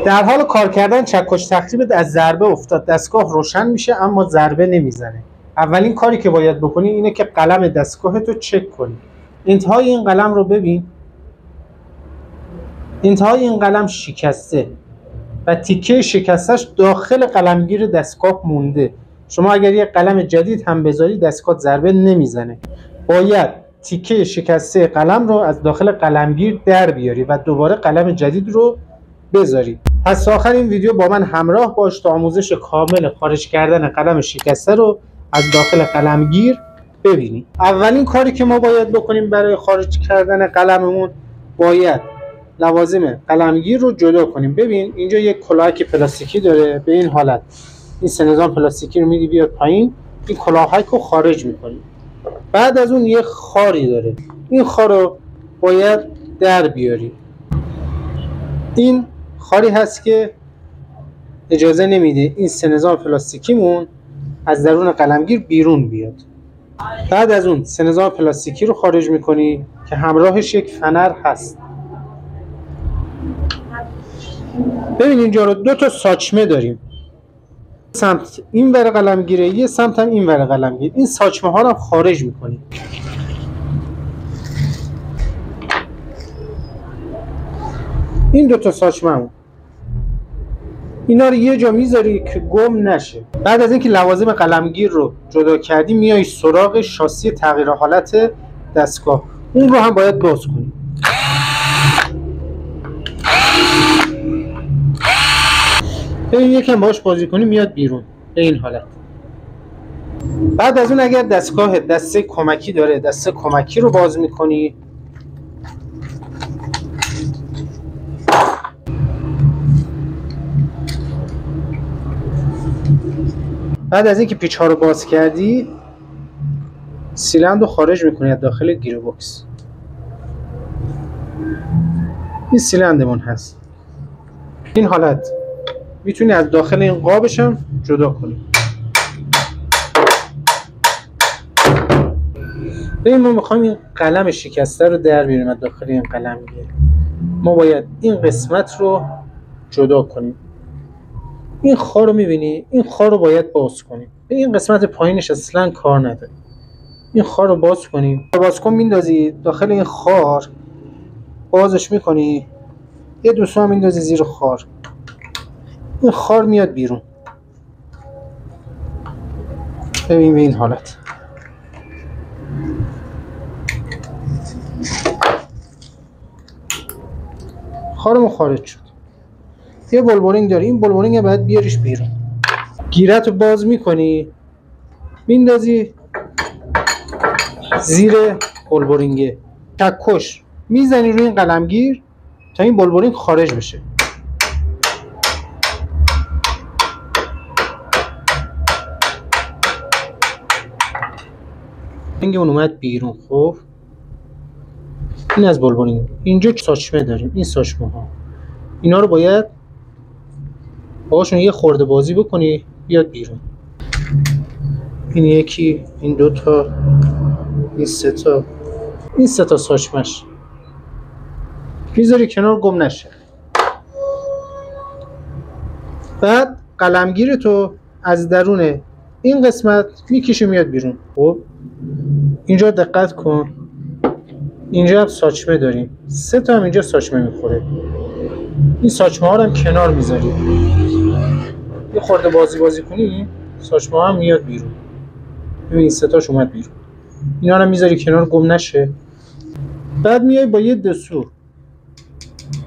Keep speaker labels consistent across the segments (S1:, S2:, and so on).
S1: در حال کار کردن چکش تخریبت از ضربه افتاد، دستگاه روشن میشه اما ضربه نمیزنه. اولین کاری که باید بکنی اینه که قلم دستگاهتو چک کنی. انتهای این قلم رو ببین، انتهای این قلم شکسته و تیکه شکستش داخل قلمگیر دستگاه مونده. شما اگر یک قلم جدید هم بذاری دستگاه ضربه نمیزنه. باید تیکه شکسته قلم رو از داخل قلمگیر در بیاری و دوباره قلم جدید رو بذاری. پس تا آخر این ویدیو با من همراه باش تا آموزش کامل خارج کردن قلم شکسته رو از داخل قلمگیر ببینی. اولین کاری که ما باید بکنیم برای خارج کردن قلممون، باید لوازم قلمگیر رو جدا کنیم. ببین اینجا یک کلاهک پلاستیکی داره به این حالت. این سه نظام پلاستیکی رو میدی بیاد پایین، این کلاهک رو خارج میکنی. بعد از اون یک خاری داره، این خار رو باید در بیاری. این خاری هست که اجازه نمیده این سه نظام پلاستیکیمون از درون قلمگیر بیرون بیاد. بعد از اون سه نظام پلاستیکی رو خارج میکنی که همراهش یک فنر هست. ببین اینجا رو دو تا ساچمه داریم، سمت این ور قلمگیره، یه سمت هم این ور قلمگیر. این ساچمه ها رو خارج میکنی. این دو تا ساچمه هم اینا رو یه جا میذاری که گم نشه. بعد از اینکه لوازم قلمگیر رو جدا کردی میای سراغ شاسی تغییر حالت دستگاه، اون رو هم باید باز کنی. ببین یکم باش بازی کنی میاد بیرون به این حالت. بعد از اون اگر دستگاه دسته کمکی داره، دسته کمکی رو باز میکنی. بعد از اینکه پیچ ها رو باز کردی سیلندر رو خارج میکنی از داخل گیر باکس. این سیلندرمون هست. این حالت میتونی از داخل این قابش هم جدا کنی. ببین ما میخوایم این قلم شکسته رو در بیاریم از داخل این قلمگیر. ما باید این قسمت رو جدا کنیم. این خار رو میبینی؟ این خار رو باید باز کنیم. این قسمت پایینش اصلا کار نداره. این خار رو باز کنیم. باز کن میندازی داخل این خار، بازش میکنی، یه دوستا هم میندازی زیر خار. این خار میاد بیرون. ببین به این حالت. خارمون خارج شد. یه بلبورینگ داری، این بلبورینگ باید بیاریش بیرون. گیرت رو باز میکنی، میندازی زیر بلبورینگه، چکش میزنی روی این قلمگیر تا این بلبورینگ خارج بشه. اون اومد بیرون. خب این از بلبورینگ. اینجا ساچمه داریم، این ساچمه ها اینا رو باید باهاشون یه خورده بازی بکنی بیاد بیرون. این یکی، این دوتا، این سه تا، این سه تا ساچمش میذاری کنار گم نشه. بعد قلمگیر تو از درون این قسمت میکشی میاد بیرون. خب اینجا دقت کن، اینجا هم ساچمه داریم، سه تا هم اینجا ساچمه میخوره. این ساچمه ها رو هم کنار میذاری، یه خورده بازی کنی ساچمه ها هم میاد بیرون. ببین این سه تاش اومد بیرون. اینا رو میذاری کنار گم نشه. بعد میای با یه دسو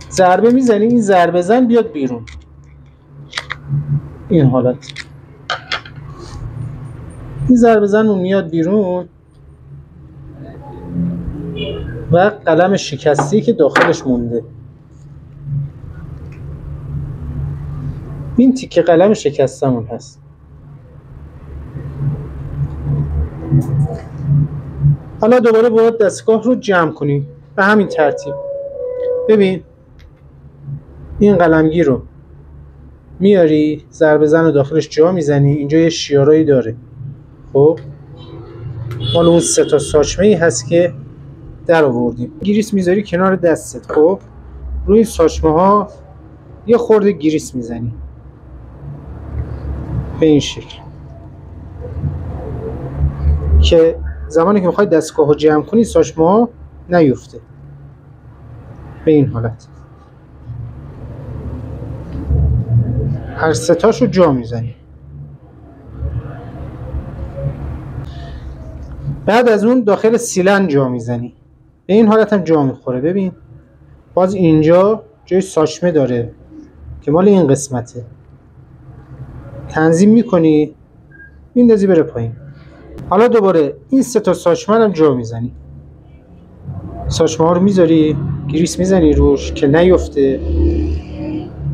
S1: ضربه میزنی، این ضربه زن بیاد بیرون. این حالت این ضربه زن اون میاد بیرون و قلم شکستی که داخلش مونده. این تیکه قلم شکستمون هست. حالا دوباره باید دستگاه رو جمع کنی به همین ترتیب. ببین این قلمگیر رو میاری، ضربه زن رو داخلش جا میزنی، اینجا یه شیارایی داره. خب مال اون سه تا ساچمه ای هست که در آوردیم. گریس میذاری کنار دستت. خب روی این ساچمه ها یه خورده گریس میزنی به این شکل که زمانی که میخوای دستگاه رو جمع کنی ساچمه ها نیفته. به این حالت هر ستاشو جا میزنی. بعد از اون داخل سیلندر جا میزنی. به این حالت هم جا میخوره. ببین باز اینجا جای ساچمه داره که مال این قسمته. تنظیم میکنی میندازی بره پایین. حالا دوباره این سه تا ساچمه هم جا میزنی. ساچمه ها رو میذاری گریس میزنی روش که نیفته.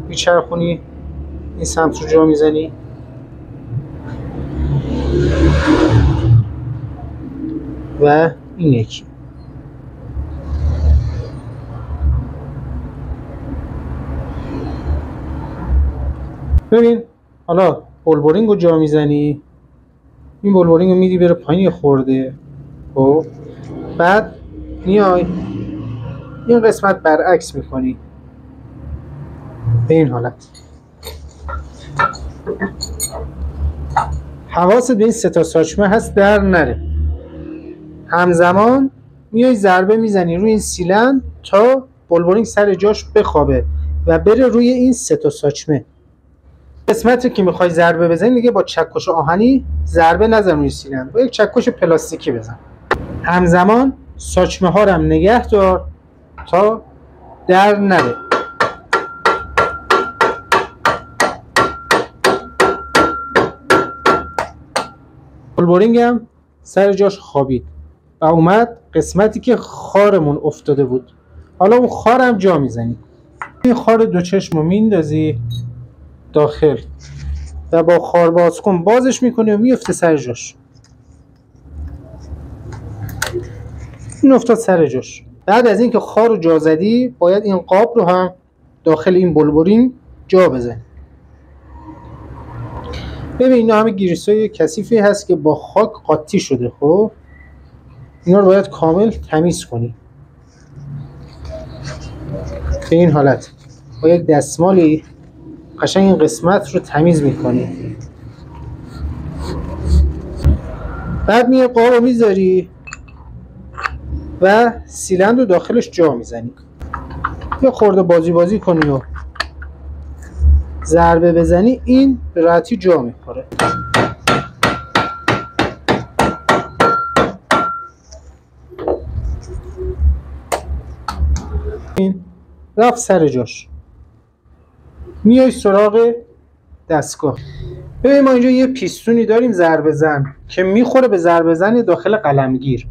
S1: میچرخونی این سمت رو جا میزنی. و این یکی. ببین حالا بولبورینگ رو جا میزنی. این بولبورینگ رو میدی بره پایین خورده. خب بعد میای این قسمت برعکس میکنی به این حالت. حواست به این سه تا ساچمه هست در نره. همزمان میای ضربه میزنی روی این سیلندر تا بولبورینگ سر جاش بخوابه و بره روی این سه تا ساچمه. قسمتی که میخوای ضربه بزنی دیگه با چکش آهنی ضربه نزن روی سیلندر، با یک چکش پلاستیکی بزن. همزمان ساچمه ها رو هم نگه دار تا در نره. بولبورینگ هم سر جاش خوابید و اومد قسمتی که خارمون افتاده بود. حالا اون خار هم جا میزنی. این خار دو چشم رو میندازی داخل و با خار باز کن بازش میکنی و میفته سر جاش. این افتاد سر جاش. بعد از اینکه خار رو جا زدی باید این قاب رو هم داخل این بولبورینگ جا بزنی. ببین اینا همه گریس‌های کثیفی هست که با خاک قاطی شده. خب اینا رو باید کامل تمیز کنی. به این حالت با یک دستمالی قشنگ این قسمت رو تمیز میکنی. بعد میای قاب رو میذاری و سیلندر رو داخلش جا میزنی. یه خورده بازی کنی و ضربه بزنی این به راحتی جا میخوره. این رفت سر جاش. میای سراغ دستگاه. ببین ما اینجا یه پیستونی داریم ضربه زن که میخوره به ضربه زن داخل قلمگیر.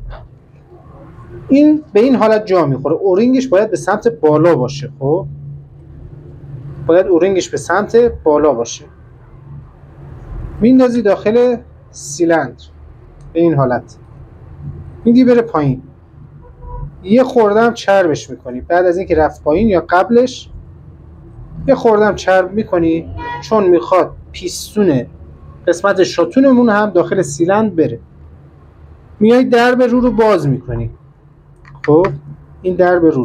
S1: این به این حالت جا میخوره. اورینگش باید به سمت بالا باشه. خب باید اورینگش به سمت بالا باشه. میندازی داخل سیلندر به این حالت. میدی بره پایین. یه خورده هم چربش میکنی. بعد از اینکه رفت پایین یا قبلش یه خورده هم چرب میکنی چون میخواد پیستون قسمت شاتونمون هم داخل سیلندر بره. میای درب رو باز میکنی. خب این درب رو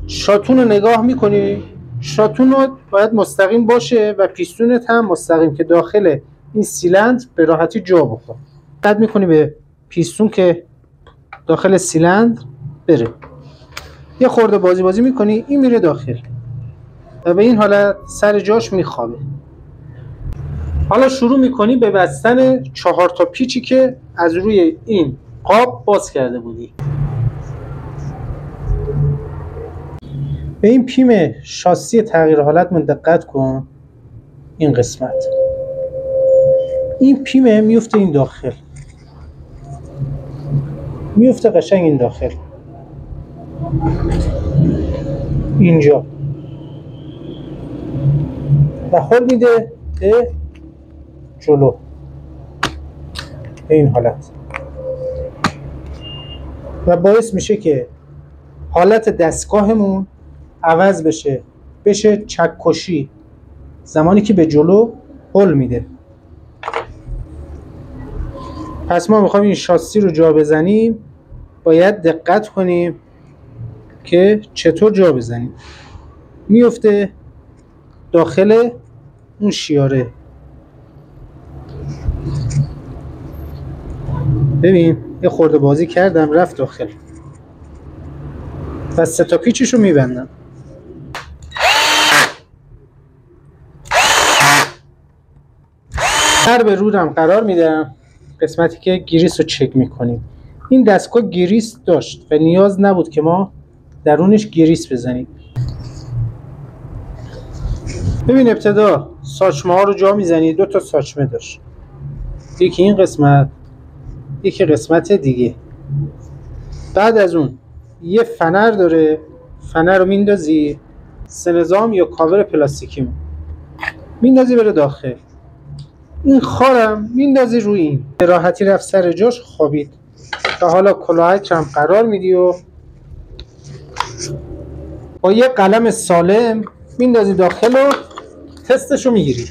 S1: شاتون رو نگاه میکنی. شاتون رو باید مستقیم باشه و پیستونت هم مستقیم که داخل این سیلندر به راحتی جا بخوره. بعد میکنی به پیستون که داخل سیلندر بره. یه خورده بازی میکنی این میره داخل و به این حالت سر جاش میخوابه. حالا شروع میکنی به بستن 4 تا پیچی که از روی این قاب باز کرده بودی. به این پیم شاسی تغییر حالت من دقت کن. این قسمت این پیمه میفته این داخل، میفته قشنگ این داخل اینجا و هل میده به جلو به این حالت و باعث میشه که حالت دستگاهمون عوض بشه چکشی زمانی که به جلو هل میده. پس ما میخوایم این شاسی رو جا بزنیم باید دقت کنیم که چطور جا بزنیم. میفته داخل اون شیاره. ببین یه خورده بازی کردم رفت داخل و 3 تا پیچشو میبندم. هر به رودم قرار میدم. قسمتی که گریس رو چک میکنیم. این دستگاه گریس داشت و نیاز نبود که ما درونش گریس بزنیم. ببین ابتدا ساچمه ها رو جا میزنی. 2 تا ساچمه داشت، یکی این قسمت، یکی قسمت دیگه. بعد از اون یه فنر داره، فنر رو میندازی، سنظام یا کاور پلاستیکی میندازی بره داخل. این خارم میندازی روی این، به راحتی رفت سر جاش خوابید. تا حالا کلاهک هم قرار میدی و با یه قلم سالم میندازی داخل و تستشو میگیری.